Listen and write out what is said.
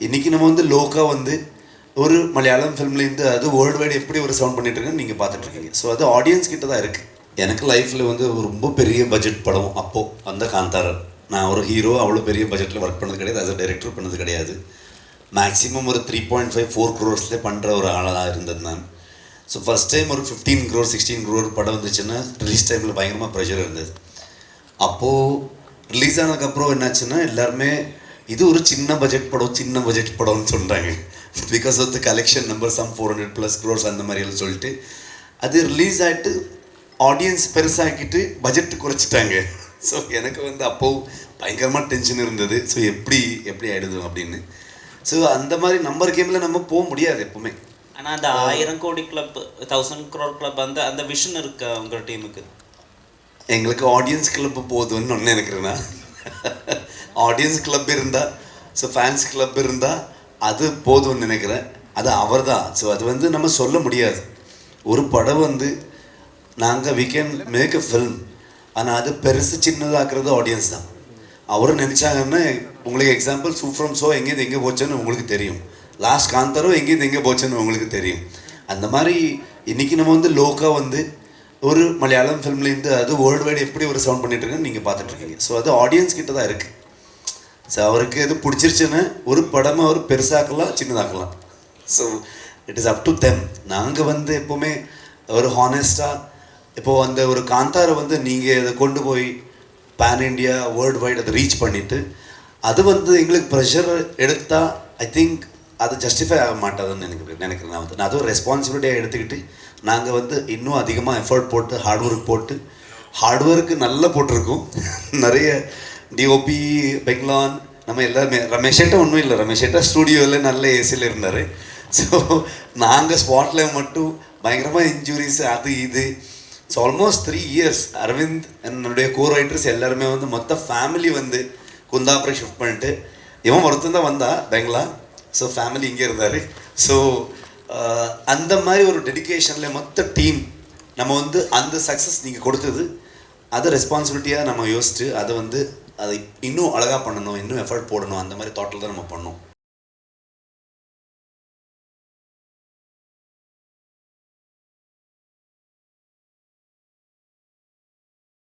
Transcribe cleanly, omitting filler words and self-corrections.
இன்றைக்கி நம்ம வந்து லோக்காக வந்து ஒரு மலையாளம் ஃபிலிம்லேருந்து அது வேர்ல்டு வைடு எப்படி ஒரு சவுண்ட் பண்ணிட்டுருக்குன்னு நீங்கள் பார்த்துட்ருக்கீங்க. ஸோ அது ஆடியன்ஸ் கிட்ட தான் இருக்குது. எனக்கு லைஃப்பில் வந்து ரொம்ப பெரிய பட்ஜெட் படம் அப்போது அந்த காந்தாரா. நான் ஒரு ஹீரோ அவ்வளோ பெரிய பட்ஜெட்டில் ஒர்க் பண்ணது கிடையாது, ஆஸ் அ டைரக்டர் பண்ணது கிடையாது. மேக்ஸிமம் ஒரு 3.5-4 crores பண்ணுற ஒரு ஆளாக இருந்தது நான். ஸோ ஃபஸ்ட் டைம் ஒரு 15 crore 16 crore படம் வந்துச்சுன்னா ரிலீஸ் டைமில் பயங்கரமாக ப்ரெஷர் இருந்தது. அப்போது ரிலீஸ் ஆனதுக்கப்புறம் என்னாச்சுன்னா எல்லாருமே இது ஒரு சின்ன பட்ஜெட் படம்னு சொல்கிறாங்க. Because of the collection number some 400+ crores அந்த மாதிரியெல்லாம் சொல்லிட்டு அது ரிலீஸ் ஆகிட்டு ஆடியன்ஸ் பெருசாகிட்டு பட்ஜெட்டு குறைச்சிட்டாங்க. ஸோ எனக்கு வந்து அப்போது பயங்கரமாக டென்ஷன் இருந்தது. ஸோ எப்படி ஆகிடுது அப்படின்னு. ஸோ அந்த மாதிரி நம்பர் கேமில் நம்ம போக முடியாது எப்போவுமே. ஆனால் அந்த 1000 கோடி கிளப் 1000 crore கிளப் அந்த விஷன் இருக்கா உங்கள் டீமுக்கு? எங்களுக்கு ஆடியன்ஸ் கிளப்பு போதும்னு ஒன்று நினைக்கிறேன்னா. ஆடியன்ஸ் கிளப் இருந்தால், ஸோ ஃபேன்ஸ் கிளப் இருந்தால் அது போதும்னு நினைக்கிறேன். அது அவர் தான். ஸோ அது வந்து நம்ம சொல்ல முடியாது. ஒரு படம் வந்து நாங்கள் we can make a film, ஆனால் அது பெருசு சின்னதாக்குறது ஆடியன்ஸ் தான். அவரும் நினச்சாங்கன்னா உங்களுக்கு எக்ஸாம்பிள் சூஃப்ரம் ஷோ எங்கேருந்து எங்கே போச்சுன்னு உங்களுக்கு தெரியும். லாஸ்ட் காந்தாரோ எங்கேருந்து எங்கே போச்சுன்னு உங்களுக்கு தெரியும். அந்த மாதிரி இன்றைக்கி நம்ம வந்து லோக்காக வந்து ஒரு மலையாளம் ஃபிலிம்லேருந்து அது வேர்ல்டு வைடு எப்படி ஒரு சவுண்ட் பண்ணிட்டுருக்குன்னு நீங்கள் பார்த்துட்ருக்கீங்க. ஸோ அது ஆடியன்ஸ் கிட்ட தான் இருக்குது. ஸோ அவருக்கு எது பிடிச்சிருச்சுன்னு ஒரு படமாக அவர் பெருசாக்கலாம் சின்னதாக்கலாம். So it is up to them. நாங்கள் வந்து எப்போவுமே ஒரு ஹானஸ்ட்டாக இப்போது அந்த ஒரு காந்தாரை வந்து நீங்கள் இதை கொண்டு போய் பேன் இண்டியா வேர்ல்டு வைடு அதை ரீச் பண்ணிவிட்டு அது வந்து எங்களுக்கு ப்ரெஷர் எடுத்தால் ஐ திங்க் அது ஜஸ்டிஃபை ஆக மாட்டாதுன்னு நினைக்கிறேன். நான் அது ஒரு ரெஸ்பான்சிபிலிட்டியாக எடுத்துக்கிட்டு நாங்கள் வந்து இன்னும் அதிகமாக எஃபர்ட் போட்டு ஹார்ட் ஒர்க்கு நல்லா போட்டிருக்கோம். நிறைய டிஓபி பெங்லான் நம்ம எல்லாருமே ரமேஷேட்டா ஒன்றும் இல்லை. ரமேஷேட்டா ஸ்டூடியோவில் நல்ல ஏசியில் இருந்தார். ஸோ நாங்கள் ஸ்பாட்டில் மட்டும் பயங்கரமாக இன்ஜுரிஸ் அது இது. ஸோ ஆல்மோஸ்ட் 3 years அரவிந்த் என்னுடைய ரைட்டர்ஸ் எல்லாருமே வந்து மொத்த ஃபேமிலி வந்து குந்தாபுரம் ஷிஃப்ட் பண்ணிட்டு இவன் ஒருத்தன் தான் வந்தா பெங்களா. ஸோ ஃபேமிலி இங்கே இருந்தார். ஸோ அந்த மாதிரி ஒரு டெடிக்கேஷனில் மொத்த டீம் நம்ம வந்து அந்த சக்ஸஸ் நீங்கள் கொடுத்தது அதை ரெஸ்பான்சிபிலிட்டியாக நம்ம யோசிச்சுட்டு அதை இன்னும் அழகாக பண்ணணும், இன்னும் எஃபர்ட் போடணும், அந்த மாதிரி தாட்டில் தான் நம்ம பண்ணோம்.